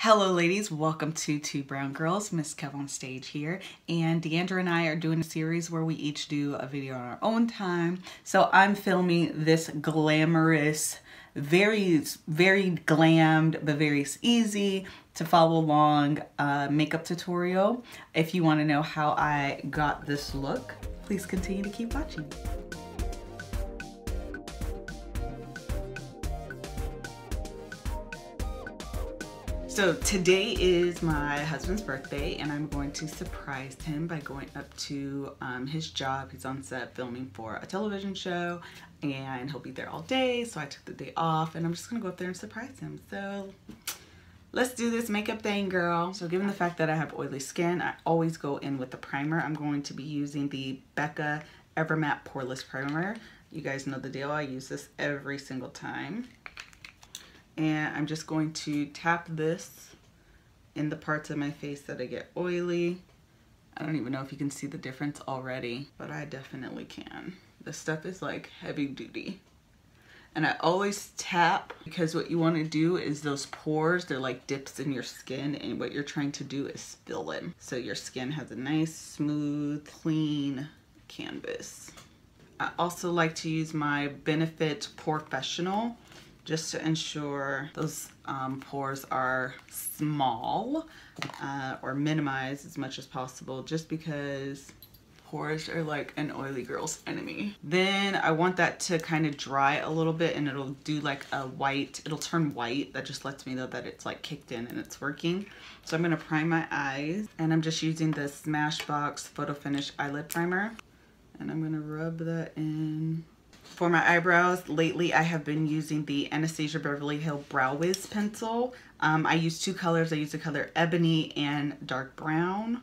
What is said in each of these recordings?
Hello ladies, welcome to Two Brown Girls. Miss KevOnStage here, and Deandra and I are doing a series where we each do a video on our own time. So I'm filming this glamorous, very glammed but very easy to follow along makeup tutorial. If you want to know how I got this look, please continue to keep watching. So today is my husband's birthday, and I'm going to surprise him by going up to his job. He's on set filming for a television show, and he'll be there all day. So I took the day off, and I'm just gonna go up there and surprise him. So let's do this makeup thing, girl. So given the fact that I have oily skin, I always go in with the primer. I'm going to be using the Becca Evermatte Poreless Primer. You guys know the deal. I use this every single time. And I'm just going to tap this in the parts of my face that I get oily. I don't even know if you can see the difference already, but I definitely can. This stuff is like heavy duty. And I always tap because what you want to do is those pores, they're like dips in your skin, and what you're trying to do is fill them. So your skin has a nice, smooth, clean canvas. I also like to use my Benefit Pore-fessional, just to ensure those pores are small or minimized as much as possible, just because pores are like an oily girl's enemy. Then I want that to kind of dry a little bit, and it'll do like a white, it'll turn white. That just lets me know that it's like kicked in and it's working. So I'm gonna prime my eyes, and I'm just using the Box PhotoFiinish eyelid primer, and I'm gonna rub that in. For my eyebrows, lately I have been using the Anastasia Beverly Hills Brow Wiz pencil. I use two colors. I use the color Ebony and Dark Brown.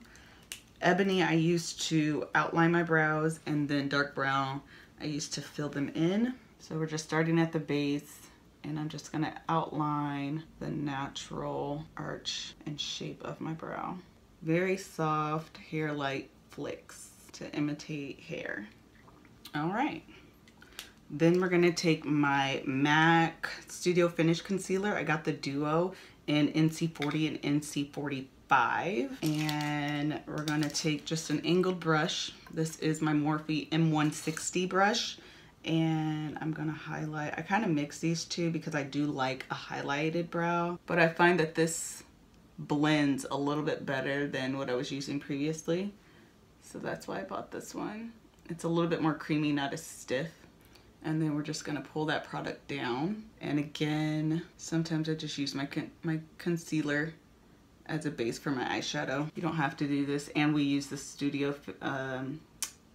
Ebony I use to outline my brows, and then Dark Brown I use to fill them in. So we're just starting at the base, and I'm just gonna outline the natural arch and shape of my brow. Very soft hair-like flicks to imitate hair. All right. Then we're gonna take my MAC Studio Finish Concealer. I got the Duo in NC40 and NC45. And we're gonna take just an angled brush. This is my Morphe M160 brush. And I'm gonna highlight. I kind of mix these two because I do like a highlighted brow. But I find that this blends a little bit better than what I was using previously. So that's why I bought this one. It's a little bit more creamy, not as stiff. And then we're just gonna pull that product down. And again, sometimes I just use my concealer as a base for my eyeshadow. You don't have to do this. And we use the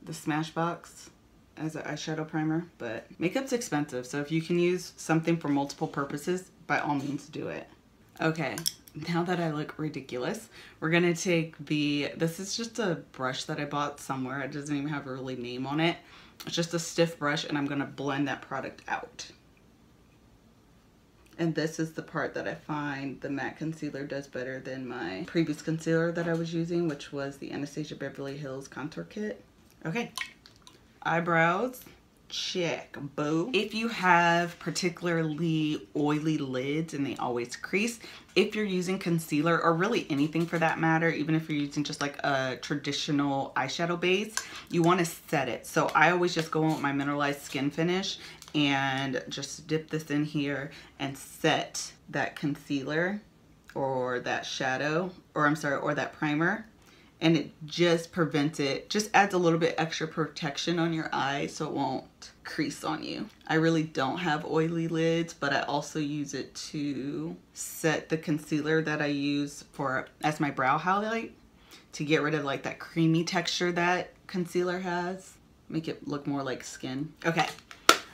Smashbox as an eyeshadow primer, but makeup's expensive. So if you can use something for multiple purposes, by all means do it. Okay, now that I look ridiculous, we're gonna take this is just a brush that I bought somewhere. It doesn't even have a really name on it. It's just a stiff brush, and I'm gonna blend that product out. And this is the part that I find the matte concealer does better than my previous concealer that I was using, which was the Anastasia Beverly Hills Contour Kit. Okay, eyebrows, check, boo. If you have particularly oily lids and they always crease, if you're using concealer, or really anything for that matter, even if you're using just like a traditional eyeshadow base, you want to set it. So I always just go in with my mineralized skin finish and just dip this in here and set that concealer or that shadow, or I'm sorry, or that primer. And it just prevents it, just adds a little bit extra protection on your eye so it won't crease on you. I really don't have oily lids, but I also use it to set the concealer that I use as my brow highlight, to get rid of like that creamy texture that concealer has, make it look more like skin. Okay,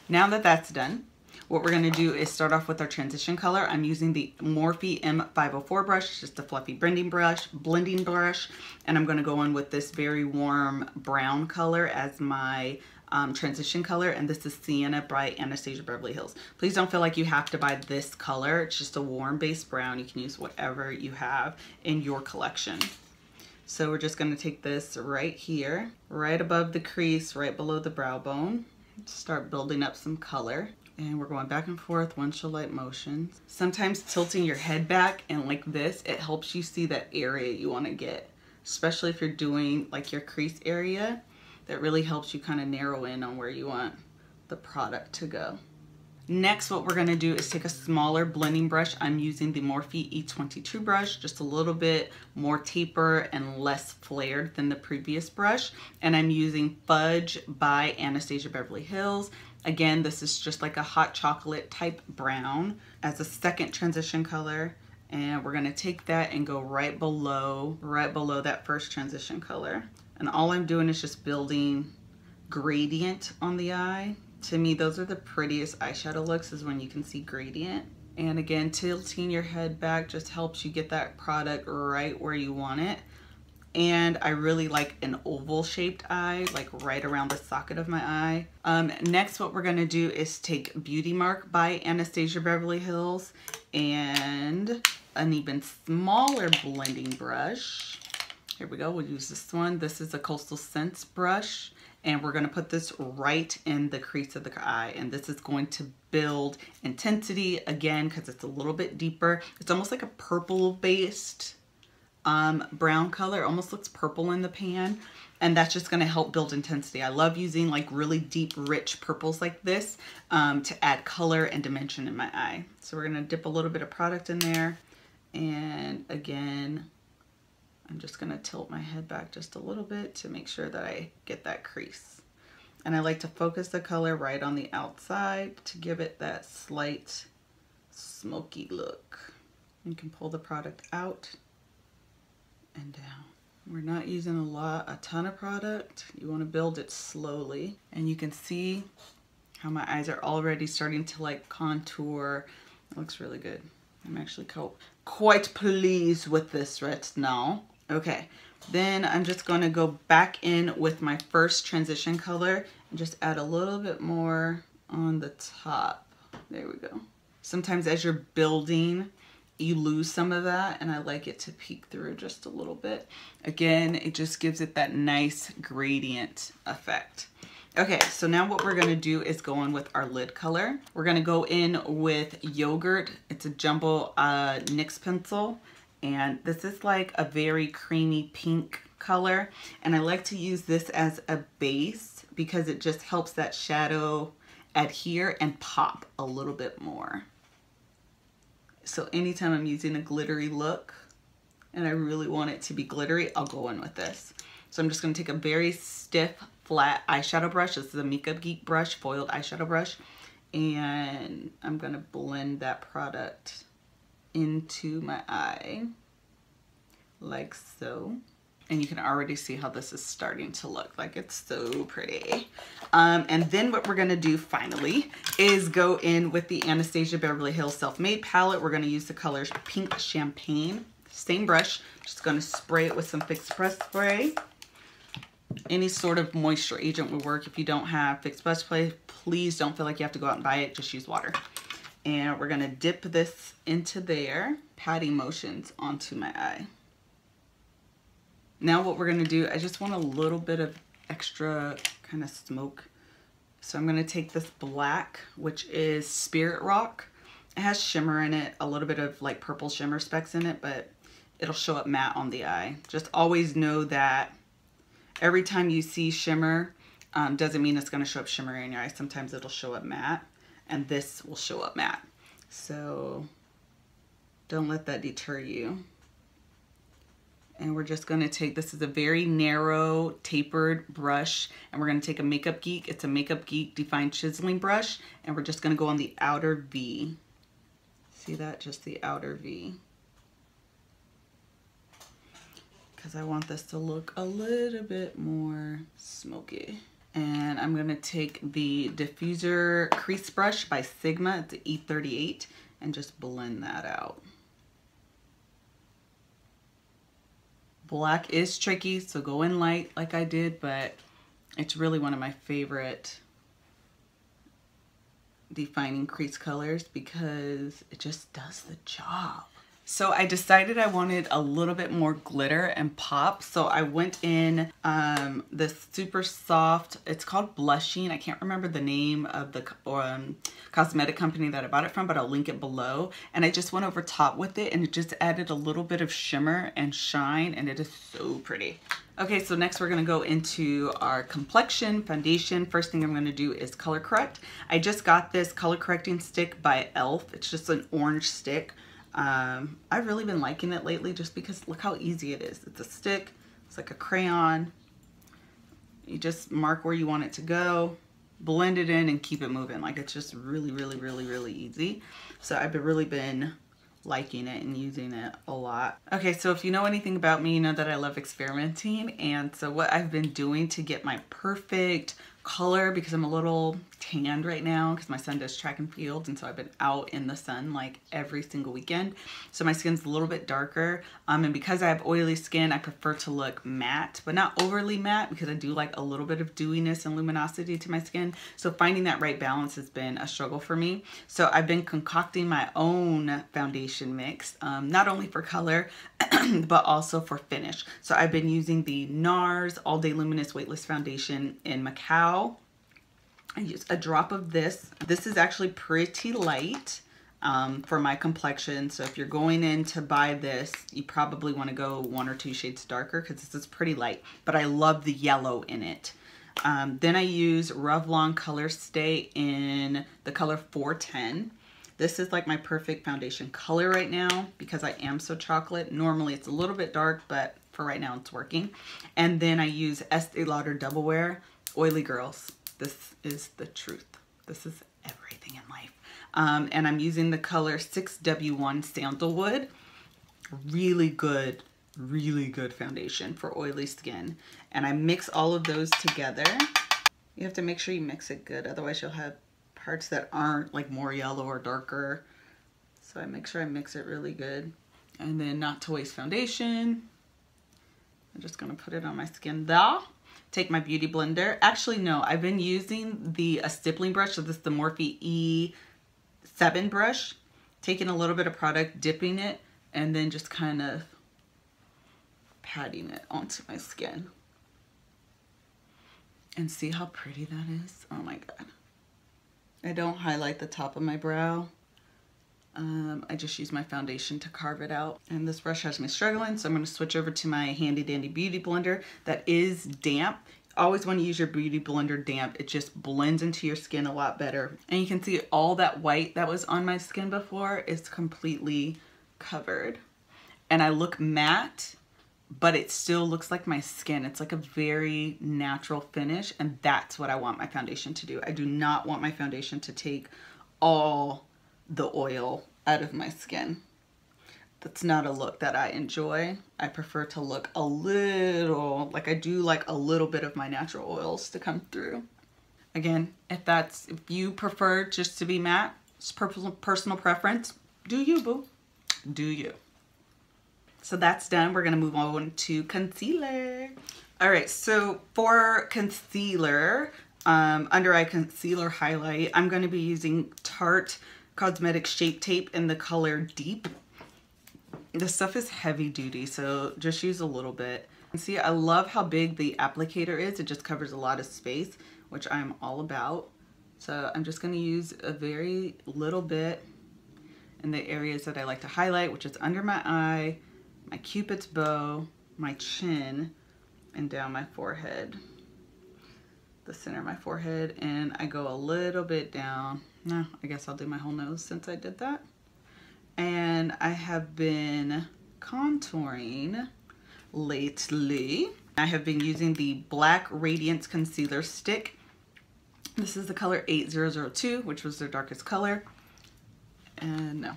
now that that's done, what we're gonna do is start off with our transition color. I'm using the Morphe M504 brush, just a fluffy blending brush, and I'm gonna go in with this very warm brown color as my transition color, and this is Sienna by Anastasia Beverly Hills. Please don't feel like you have to buy this color. It's just a warm base brown. You can use whatever you have in your collection. So we're just gonna take this right here, right above the crease, right below the brow bone. Start building up some color. And we're going back and forth, windshield light motions. Sometimes tilting your head back and like this, it helps you see that area you want to get, especially if you're doing like your crease area. That really helps you kind of narrow in on where you want the product to go. Next, what we're gonna do is take a smaller blending brush. I'm using the Morphe E22 brush, just a little bit more taper and less flared than the previous brush. And I'm using Fudge by Anastasia Beverly Hills. Again, this is just like a hot chocolate type brown as a second transition color. And we're gonna take that and go right below that first transition color. And all I'm doing is just building gradient on the eye. To me, those are the prettiest eyeshadow looks, is when you can see gradient. And again, tilting your head back just helps you get that product right where you want it. And I really like an oval shaped eye, like right around the socket of my eye. Next, what we're gonna do is take Beauty Mark by Anastasia Beverly Hills and an even smaller blending brush. Here we go, we'll use this one. This is a Coastal Scents brush. And we're gonna put this right in the crease of the eye. And this is going to build intensity again, because it's a little bit deeper. It's almost like a purple based brown color. It almost looks purple in the pan. And that's just gonna help build intensity. I love using like really deep, rich purples like this to add color and dimension in my eye. So we're gonna dip a little bit of product in there. And again, I'm just gonna tilt my head back just a little bit to make sure that I get that crease. And I like to focus the color right on the outside to give it that slight smoky look. You can pull the product out and down. We're not using a ton of product. You wanna build it slowly. And you can see how my eyes are already starting to like contour. It looks really good. I'm actually quite pleased with this right now. Okay, then I'm just going to go back in with my first transition color and just add a little bit more on the top. There we go. Sometimes as you're building, you lose some of that, and I like it to peek through just a little bit. Again, it just gives it that nice gradient effect. Okay, so now what we're gonna do is go in with our lid color. We're gonna go in with Yogurt. It's a jumbo NYX pencil. And this is like a very creamy pink color. And I like to use this as a base because it just helps that shadow adhere and pop a little bit more. So anytime I'm using a glittery look and I really want it to be glittery, I'll go in with this. So I'm just gonna take a very stiff, flat eyeshadow brush. This is a Makeup Geek brush, foiled eyeshadow brush. And I'm gonna blend that product into my eye like so. And you can already see how this is starting to look. Like, it's so pretty. And then what we're gonna do finally is go in with the Anastasia Beverly Hills Self-Made palette. We're gonna use the colors Pink Champagne. Same brush, just gonna spray it with some Fix Press spray. Any sort of moisture agent will work. If you don't have Fix Press spray, please don't feel like you have to go out and buy it, just use water. And we're gonna dip this into there, patting motions onto my eye. Now what we're gonna do, I just want a little bit of extra kind of smoke. So I'm gonna take this black, which is Spirit Rock. It has shimmer in it, a little bit of like purple shimmer specks in it, but it'll show up matte on the eye. Just always know that every time you see shimmer, doesn't mean it's gonna show up shimmer in your eye. Sometimes it'll show up matte, and this will show up matte. So don't let that deter you. And we're just gonna take, this is a very narrow tapered brush, and we're gonna take a Makeup Geek. It's a Makeup Geek Defined Chiseling brush, and we're just gonna go on the outer V. See that? Just the outer V. Because I want this to look a little bit more smoky. And I'm gonna take the diffuser crease brush by Sigma, it's the E38, and just blend that out. Black is tricky, so go in light like I did, but it's really one of my favorite defining crease colors because it just does the job. So I decided I wanted a little bit more glitter and pop. So I went in this super soft, it's called Blushing. I can't remember the name of the cosmetic company that I bought it from, but I'll link it below. And I just went over top with it and it just added a little bit of shimmer and shine, and it is so pretty. Okay, so next we're gonna go into our Complexion Foundation. First thing I'm gonna do is color correct. I just got this color correcting stick by e.l.f. It's just an orange stick. I've really been liking it lately just because look how easy it is. It's a stick, it's like a crayon. You just mark where you want it to go, blend it in, and keep it moving. Like, it's just really, really, really, really easy. So I've really been liking it and using it a lot. Okay, so if you know anything about me, you know that I love experimenting. And so what I've been doing to get my perfect color, because I'm a little tanned right now because my son does track and field, and so I've been out in the sun like every single weekend, so my skin's a little bit darker, and because I have oily skin, I prefer to look matte, but not overly matte, because I do like a little bit of dewiness and luminosity to my skin. So finding that right balance has been a struggle for me. So I've been concocting my own foundation mix, not only for color but also for finish. So I've been using the Nars All Day Luminous Weightless Foundation in Macao. I use a drop of this. This is actually pretty light for my complexion. So if you're going in to buy this, you probably want to go 1 or 2 shades darker because this is pretty light, but I love the yellow in it. Then I use Revlon ColorStay in the color 410. This is like my perfect foundation color right now because I am so chocolate. Normally it's a little bit dark, but for right now it's working. And then I use Estee Lauder Double Wear. Oily girls, this is the truth. This is everything in life. And I'm using the color 6W1 Sandalwood. Really good foundation for oily skin. And I mix all of those together. You have to make sure you mix it good, otherwise you'll have parts that aren't like more yellow or darker. So I make sure I mix it really good. And then not to waste foundation, I'm just gonna put it on my skin there. Take my beauty blender. Actually, no, I've been using a stippling brush. So this is the Morphe E7 brush. Taking a little bit of product, dipping it, and then just kind of patting it onto my skin. And see how pretty that is? Oh my God. I don't highlight the top of my brow. I just use my foundation to carve it out. And this brush has me struggling, so I'm going to switch over to my handy dandy beauty blender that is damp. Always want to use your beauty blender damp. It just blends into your skin a lot better. And you can see all that white that was on my skin before is completely covered. And I look matte, but it still looks like my skin. It's like a very natural finish, and that's what I want my foundation to do. I do not want my foundation to take all the oil out of my skin. That's not a look that I enjoy. I prefer to look a little, like I do like a little bit of my natural oils to come through. Again, if you prefer just to be matte, it's personal preference, do you, boo? Do you. So that's done. We're gonna move on to concealer. All right, so for concealer, under eye concealer highlight, I'm gonna be using Tarte Cosmetic Shape Tape in the color Deep. This stuff is heavy duty, so just use a little bit. And see, I love how big the applicator is. It just covers a lot of space, which I'm all about. So I'm just gonna use a very little bit in the areas that I like to highlight, which is under my eye, my cupid's bow, my chin, and down my forehead. The center of my forehead, and I go a little bit down. No, I guess I'll do my whole nose since I did that. And I have been contouring lately. I have been using the Black Radiance Concealer Stick. This is the color 8002, which was their darkest color. And no.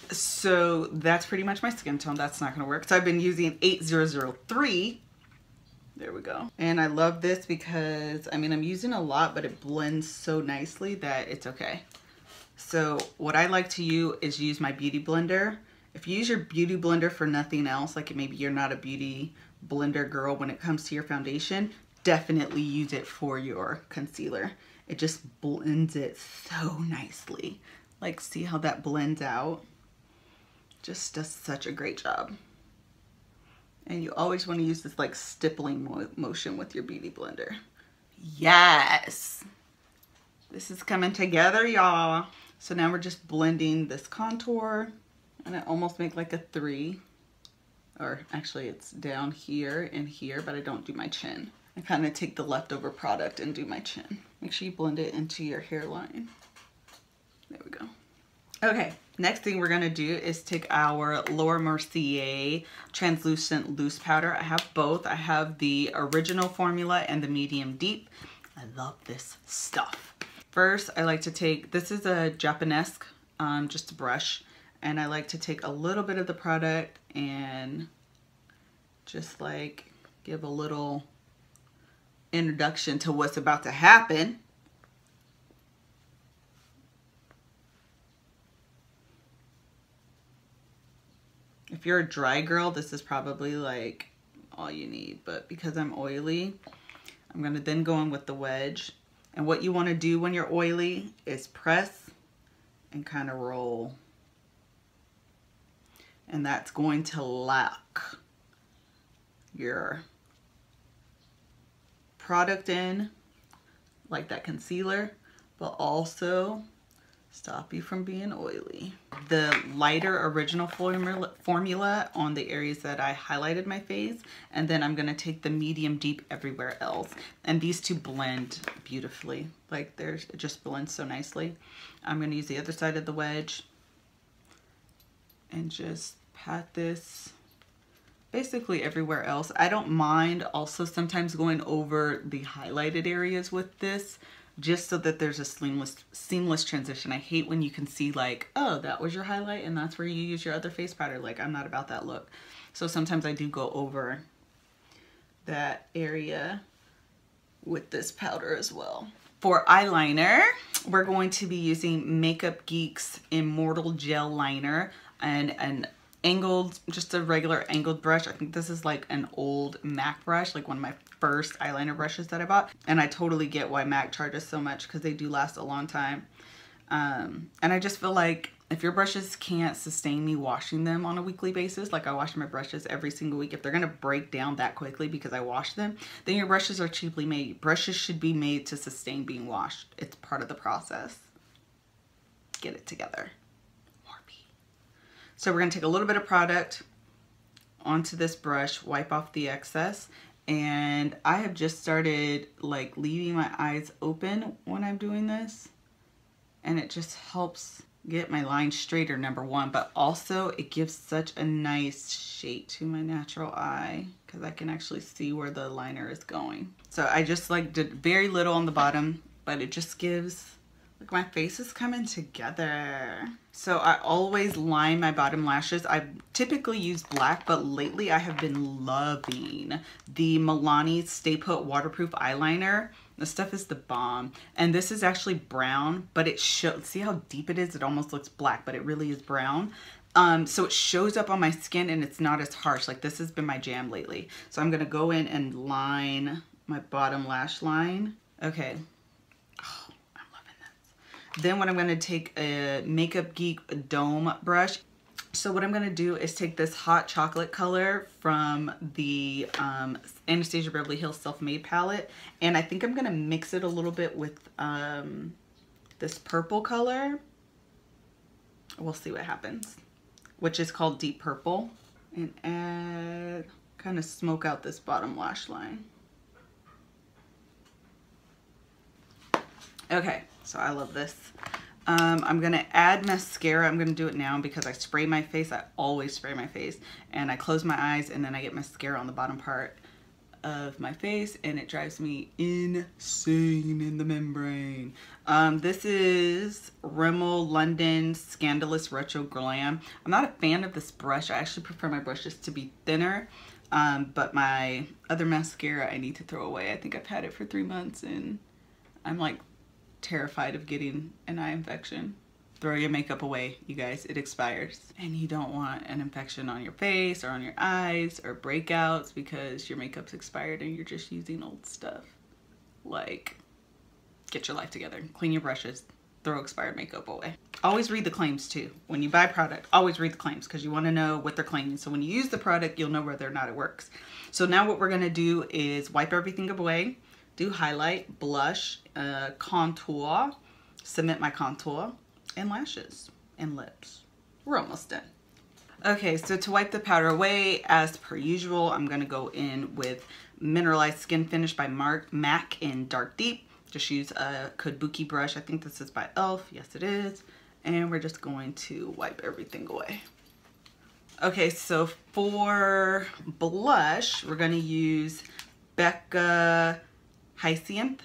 So that's pretty much my skin tone. That's not gonna work. So I've been using 8003. There we go. And I love this because, I mean, I'm using a lot, but it blends so nicely that it's okay. So what I like to use my beauty blender. If you use your beauty blender for nothing else, like maybe you're not a beauty blender girl when it comes to your foundation, definitely use it for your concealer. It just blends it so nicely. Like, see how that blends out? Just does such a great job. And you always want to use this like stippling motion with your beauty blender. Yes! This is coming together, y'all. So now we're just blending this contour, and I almost make like a 3. Or actually it's down here and here, but I don't do my chin. I kind of take the leftover product and do my chin. Make sure you blend it into your hairline. There we go. Okay, next thing we're gonna do is take our Laura Mercier translucent loose powder. I have both. I have the original formula and the medium deep. I love this stuff. First, I like to take, this is a Japanesque, just a brush, and I like to take a little bit of the product and just like give a little introduction to what's about to happen. If you're a dry girl, this is probably like all you need, but because I'm oily, I'm gonna then go in with the wedge. And what you wanna do when you're oily is press and kind of roll. And that's going to lock your product in, like that concealer, but also stop you from being oily. The lighter original formula on the areas that I highlighted my face, and then I'm gonna take the medium deep everywhere else. And these two blend beautifully. Like it just blends so nicely. I'm gonna use the other side of the wedge and just pat this basically everywhere else. I don't mind also sometimes going over the highlighted areas with this, just so that there's a seamless transition. I hate when you can see like, oh, that was your highlight and that's where you use your other face powder. Like, I'm not about that look. So sometimes I do go over that area with this powder as well. For eyeliner, we're going to be using Makeup Geek's Immortal Gel Liner and an angled, just a regular angled brush. I think this is like an old MAC brush, like one of my first eyeliner brushes that I bought. And I totally get why MAC charges so much, because they do last a long time. And I just feel like if your brushes can't sustain me washing them on a weekly basis, like I wash my brushes every single week, if they're gonna break down that quickly because I wash them, then your brushes are cheaply made. Brushes should be made to sustain being washed. It's part of the process. Get it together. So we're gonna take a little bit of product onto this brush, wipe off the excess, and I have just started like leaving my eyes open when I'm doing this, and it just helps get my lines straighter, number one, but also it gives such a nice shape to my natural eye because I can actually see where the liner is going. So I just like did very little on the bottom, but it just gives, like, my face is coming together. So I always line my bottom lashes. I typically use black, but lately I have been loving the Milani Stay Put Waterproof Eyeliner. This stuff is the bomb. And this is actually brown, but it shows, see how deep it is? It almost looks black, but it really is brown. So it shows up on my skin and it's not as harsh. Like, this has been my jam lately. So I'm gonna go in and line my bottom lash line. Okay. Then what I'm going to take a Makeup Geek Dome brush. So what I'm going to do is take this hot chocolate color from the Anastasia Beverly Hills Self-Made palette. And I think I'm going to mix it a little bit with this purple color. We'll see what happens. Which is called Deep Purple. And add, kind of smoke out this bottom lash line. Okay. So I love this. I'm gonna add mascara. I'm gonna do it now because I spray my face. I always spray my face. And I close my eyes and then I get mascara on the bottom part of my face and it drives me insane in the membrane. This is Rimmel London Scandalous Retro Glam. I'm not a fan of this brush. I actually prefer my brushes to be thinner. But my other mascara I need to throw away. I think I've had it for 3 months and I'm like terrified of getting an eye infection. Throw your makeup away, you guys. It expires. And you don't want an infection on your face or on your eyes or breakouts because your makeup's expired and you're just using old stuff. Like, get your life together. Clean your brushes. throw expired makeup away. Always read the claims too. When you buy product, always read the claims because you want to know what they're claiming. So when you use the product, you'll know whether or not it works. So now what we're going to do is wipe everything away, do highlight, blush, contour, cement my contour, and lashes and lips. We're almost done. Okay, so to wipe the powder away, as per usual, I'm going to go in with Mineralized Skin Finish by MAC in Dark Deep. Just use a kabuki brush. I think this is by e.l.f. Yes, it is. And we're just going to wipe everything away. Okay, so for blush, we're going to use Becca Hyacinth.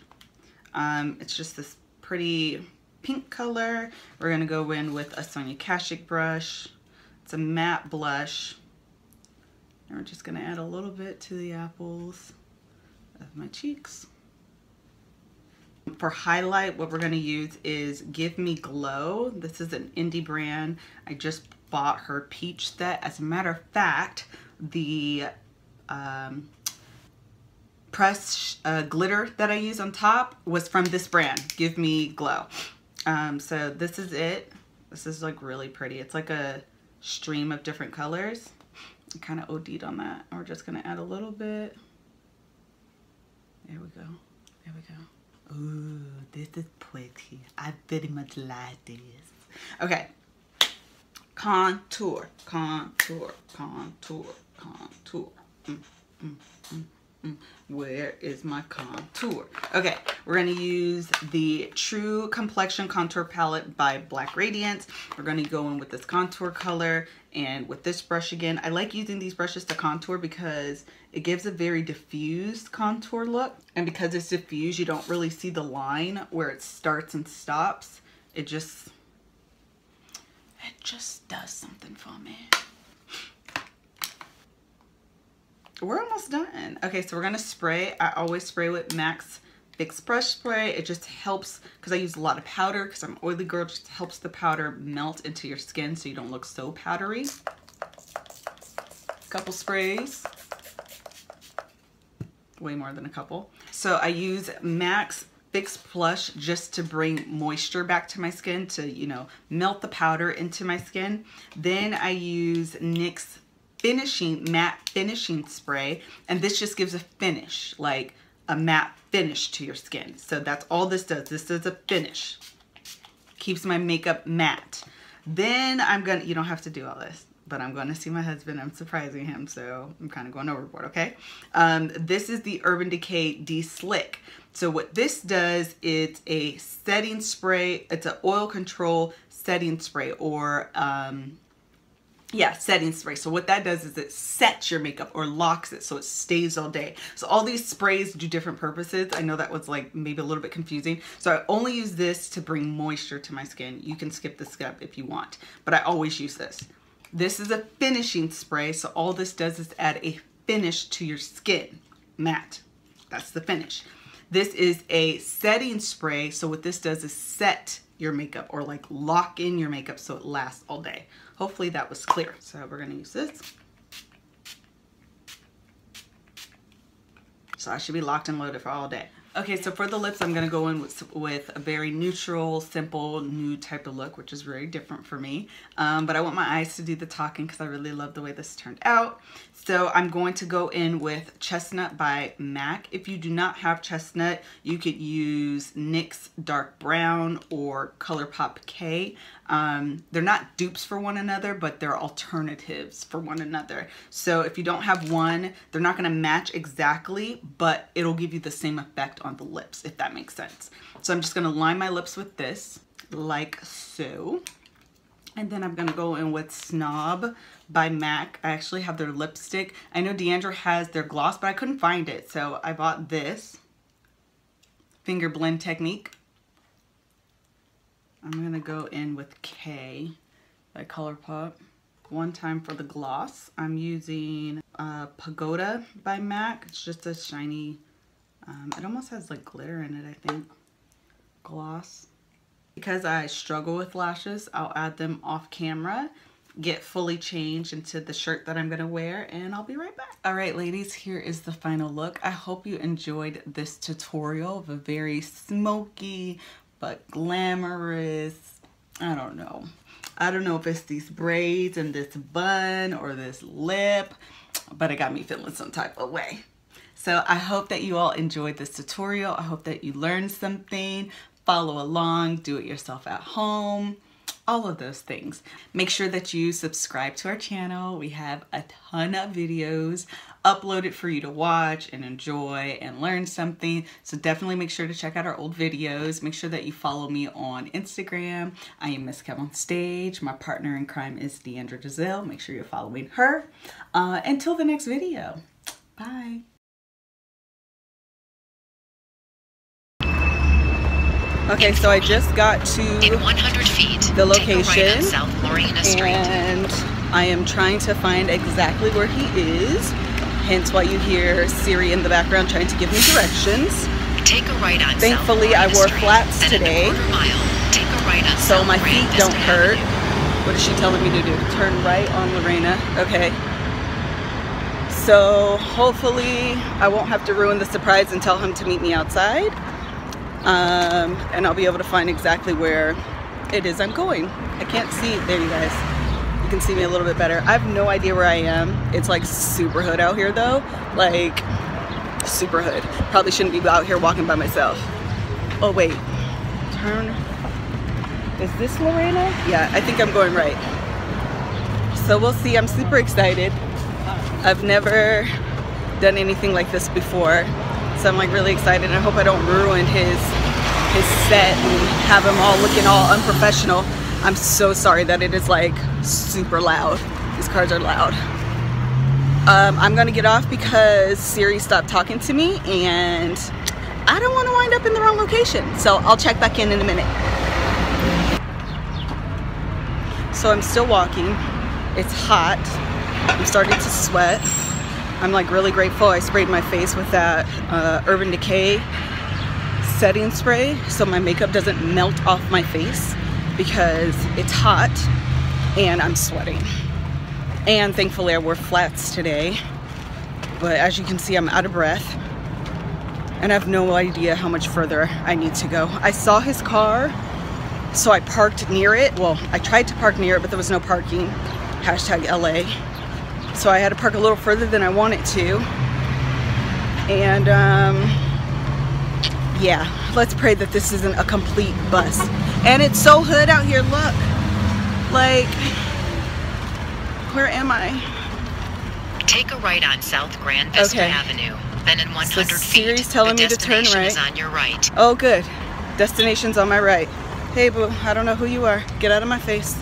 It's just this pretty pink color. We're going to go in with a Sonia Kashuk brush. It's a matte blush. And we're just going to add a little bit to the apples of my cheeks. For highlight, what we're going to use is Give Me Glow. This is an indie brand. I just bought her peach set. As a matter of fact, the pressed glitter that I use on top was from this brand, Give Me Glow. So this is it. This is like really pretty. It's like a stream of different colors. I kind of OD'd on that. And we're just going to add a little bit. There we go. There we go. Ooh, this is pretty. I very much like this. Okay. Contour, contour, contour, contour. Where is my contour? Okay, we're going to use the True Complexion Contour Palette by Black Radiance. We're going to go in with this contour color and with this brush again. I like using these brushes to contour because it gives a very diffused contour look. And because it's diffused, you don't really see the line where it starts and stops. It just does something for me. We're almost done. Okay, so we're gonna spray. I always spray with MAC's Fix Brush Spray. It just helps, because I use a lot of powder, because I'm an oily girl, it just helps the powder melt into your skin so you don't look so powdery. Couple sprays. Way more than a couple. So I use MAC's Fix Blush just to bring moisture back to my skin, to, you know, melt the powder into my skin. Then I use NYX matte finishing spray, and this just gives a finish, like a matte finish to your skin. So that's all this does. This is a finish. Keeps my makeup matte. Then I'm gonna, you don't have to do all this, but I'm gonna see my husband. I'm surprising him, so I'm kind of going overboard, okay? This is the Urban Decay De-Slick. So what this does, it's a setting spray. It's an oil control setting spray, or yeah, setting spray. So what that does is it sets your makeup or locks it so it stays all day. So all these sprays do different purposes. I know that was like maybe a little bit confusing. So I only use this to bring moisture to my skin. You can skip this step if you want, but I always use this. This is a finishing spray. So all this does is add a finish to your skin. Matte. That's the finish. This is a setting spray. So what this does is set your makeup, or like lock in your makeup so it lasts all day. Hopefully that was clear. So we're gonna use this. So I should be locked and loaded for all day. Okay, so for the lips, I'm gonna go in with a very neutral, simple, nude type of look, which is very different for me. But I want my eyes to do the talking because I really love the way this turned out. So I'm going to go in with Chestnut by MAC. If you do not have Chestnut, you could use NYX Dark Brown or ColourPop K. They're not dupes for one another, but they're alternatives for one another. So if you don't have one, they're not gonna match exactly, but it'll give you the same effect on the lips, if that makes sense. So I'm just gonna line my lips with this, like so. And then I'm gonna go in with Snob by MAC. I actually have their lipstick. I know Deandra has their gloss, but I couldn't find it. So I bought this finger blend technique. I'm gonna go in with K by ColourPop. One time for the gloss, I'm using Pagoda by MAC. It's just a shiny, it almost has like glitter in it, I think, gloss. Because I struggle with lashes, I'll add them off camera, get fully changed into the shirt that I'm gonna wear, and I'll be right back. All right, ladies, here is the final look. I hope you enjoyed this tutorial of a very smoky, but glamorous. I don't know. I don't know if it's these braids and this bun or this lip, but it got me feeling some type of way. So I hope that you all enjoyed this tutorial. I hope that you learned something. Follow along, do it yourself at home, all of those things. Make sure that you subscribe to our channel. We have a ton of videos uploaded for you to watch and enjoy and learn something. So definitely make sure to check out our old videos. Make sure that you follow me on Instagram. I am Miss KevOnStage. My partner in crime is Deandra Giselle. Make sure you're following her. Until the next video. Bye. Okay, so I just got to in 100 feet, the location, take a right on South Lorena Street. And I am trying to find exactly where he is. Hence why you hear Siri in the background trying to give me directions. Take a right on Thankfully, South I wore Street, flats today, take a right on so South my feet don't hurt. Avenue. What is she telling me to do? Turn right on Lorena. Okay. So hopefully I won't have to ruin the surprise and tell him to meet me outside. And I'll be able to find exactly where it is I'm going. I can't see. There, you guys. You can see me a little bit better. I have no idea where I am. It's like super hood out here though. Like super hood. Probably shouldn't be out here walking by myself. Oh wait. Turn. Is this Lorena? Yeah, I think I'm going right. So we'll see. I'm super excited. I've never done anything like this before. So I'm like really excited. I hope I don't ruin his set and have him all looking all unprofessional. I'm so sorry that it is like super loud. These cars are loud. I'm gonna get off because Siri stopped talking to me and I don't want to wind up in the wrong location. So I'll check back in a minute. So I'm still walking. It's hot. I'm starting to sweat. I'm like really grateful I sprayed my face with that Urban Decay setting spray so my makeup doesn't melt off my face because it's hot and I'm sweating. And thankfully I wore flats today, but as you can see I'm out of breath and I have no idea how much further I need to go. I saw his car, so I parked near it. Well, I tried to park near it, but there was no parking. Hashtag LA. So I had to park a little further than I wanted to. And yeah, let's pray that this isn't a complete bust. And it's so hood out here, look. Like, where am I? Take a right on South Grand Vista Avenue. Then in 100 so feet, Siri's telling me to turn right. Is on your right. Oh, good. Destination's on my right. Hey, boo, I don't know who you are. Get out of my face.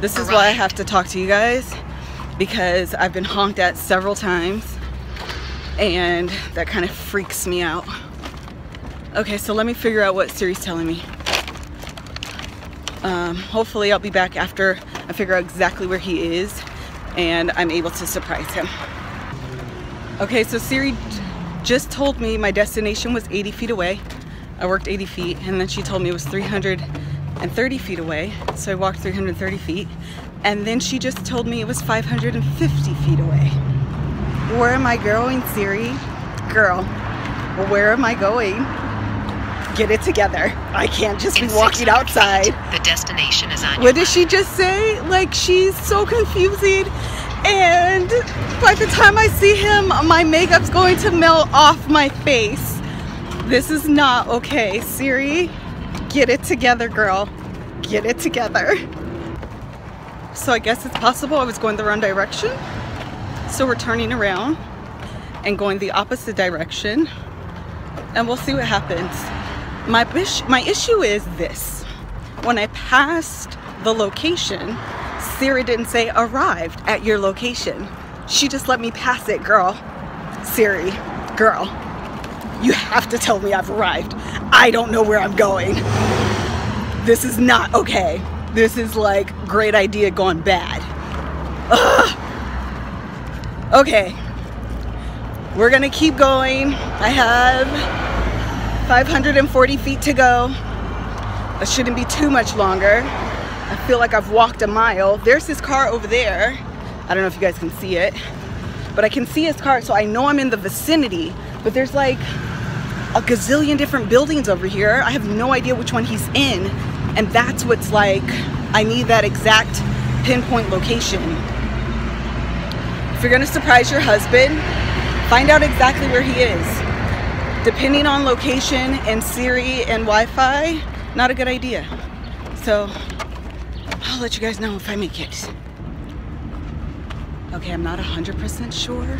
This is why I have to talk to you guys, because I've been honked at several times and that kind of freaks me out. Okay, so let me figure out what Siri's telling me. Hopefully I'll be back after I figure out exactly where he is and I'm able to surprise him. Okay, so Siri just told me my destination was 80 feet away. I worked 80 feet and then she told me it was 330 feet away. So I walked 330 feet. And then she just told me it was 550 feet away. Where am I going, Siri? Girl, where am I going? Get it together. I can't just be walking outside. The destination is on. What did she just say? Like, she's so confusing. And by the time I see him, my makeup's going to melt off my face. This is not okay. Siri, get it together, girl. Get it together. So I guess it's possible I was going the wrong direction. So we're turning around and going the opposite direction. And we'll see what happens. My issue is this. When I passed the location, Siri didn't say arrived at your location. She just let me pass it, girl. Siri, girl, you have to tell me I've arrived. I don't know where I'm going. This is not okay. This is like great idea gone bad. Ugh. Okay, we're gonna keep going. I have 540 feet to go. It shouldn't be too much longer. I feel like I've walked a mile. There's his car over there. I don't know if you guys can see it, but I can see his car, so I know I'm in the vicinity. But there's like a gazillion different buildings over here. I have no idea which one he's in, and that's what's like, I need that exact pinpoint location. If you're gonna surprise your husband, find out exactly where he is. Depending on location and Siri and Wi-Fi, not a good idea. So I'll let you guys know if I make it. Okay, I'm not 100% sure,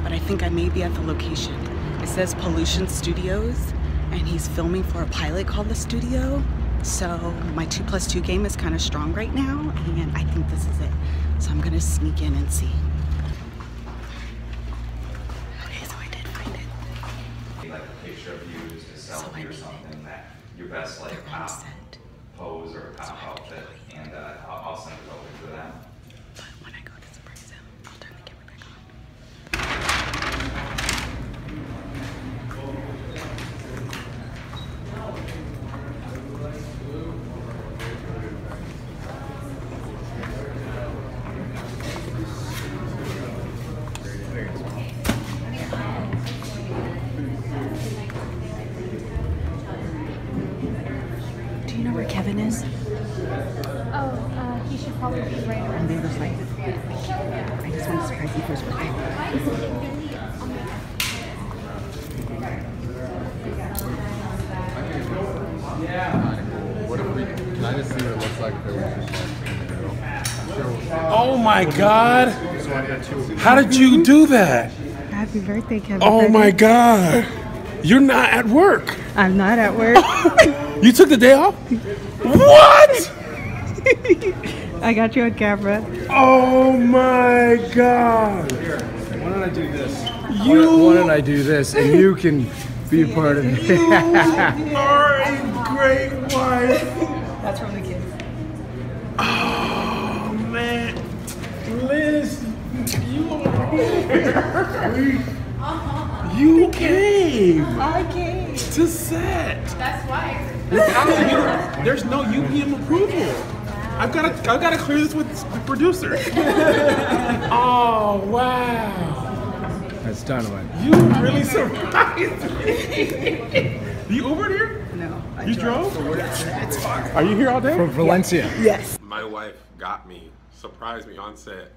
but I think I may be at the location. It says Pollution Studios, and he's filming for a pilot called The Studio. So my 2+2 game is kind of strong right now, and I think this is it. So I'm gonna sneak in and see. Okay, so I did find it. Like a picture of you as a selfie or something that your best like pose or outfit, and I'll send it over to them. But when I go to surprise him, I'll turn the camera back on. Do you know where Kevin is? Oh, he should probably be right around On the other side. I just want to surprise him for his birthday. What if we, can I just see what it looks like if it was just like, Oh my God! How did you do that? Happy birthday, Kevin. Oh my God! You're not at work. I'm not at work. You took the day off? What? I got you on camera. Oh my God! why don't I do this? You Why don't I do this and you can be a part of it? You are a great wife. That's from the kids. Oh man, Liz, you came. I came. To set. That's why. There's no UPM approval. I've got to clear this with the producer. Oh wow. That's dynamite. You really surprised me. You Ubered here? No, I You drove? It's far. Are you here all day? From Valencia. Yes. My wife got me, surprised me on set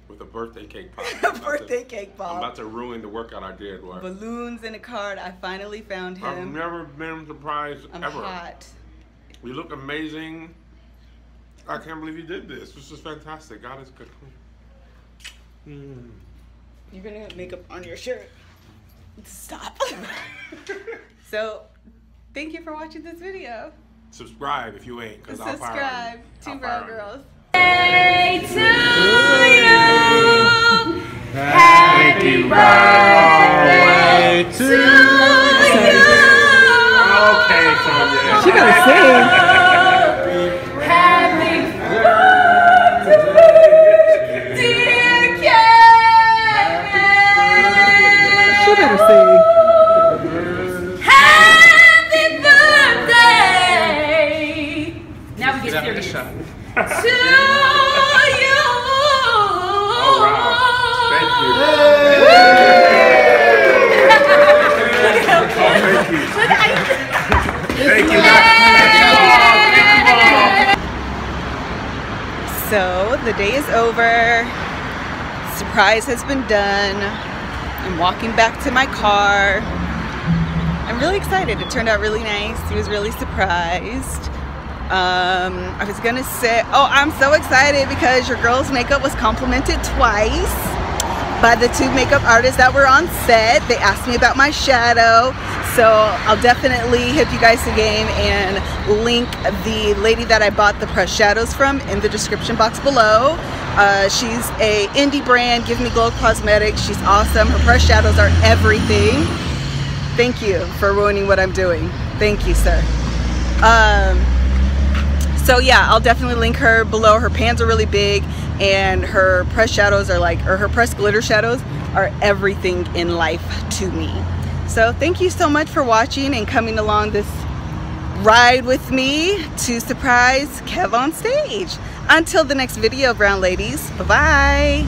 with a birthday cake pop. Birthday cake I'm pop. about to ruin the workout I did. Boy. Balloons in a card. I finally found I've him. never been surprised I'm ever. hot. You look amazing. I can't believe you did this. This is fantastic. God is good. You're gonna get makeup on your shirt. Stop. So, thank you for watching this video. Subscribe if you ain't, because I'll fire Subscribe you. to I'll Brown fire you. Girls. Hey to you. Happy birthday to you. Okay, Sonia. She gotta sing. Happy birthday, dear Kevin. She better sing. Happy birthday. Now we get serious. To you. Oh, wow. Thank you. Thank you. So, the day is over. Surprise has been done. I'm walking back to my car. I'm really excited. It turned out really nice. He was really surprised. I was gonna say, oh, I'm so excited because your girl's makeup was complimented twice by the two makeup artists that were on set. They asked me about my shadow, so I'll definitely hit you guys again and link the lady that I bought the pressed shadows from in the description box below. She's a indie brand, Give Me Glow Cosmetics. She's awesome. Her pressed shadows are everything. Thank you for ruining what I'm doing. Thank you, sir. So yeah, I'll definitely link her below. Her pans are really big, and her pressed shadows are like, or her pressed glitter shadows are everything in life to me. So thank you so much for watching and coming along this ride with me to surprise KevOnStage. Until the next video, brown ladies, bye-bye.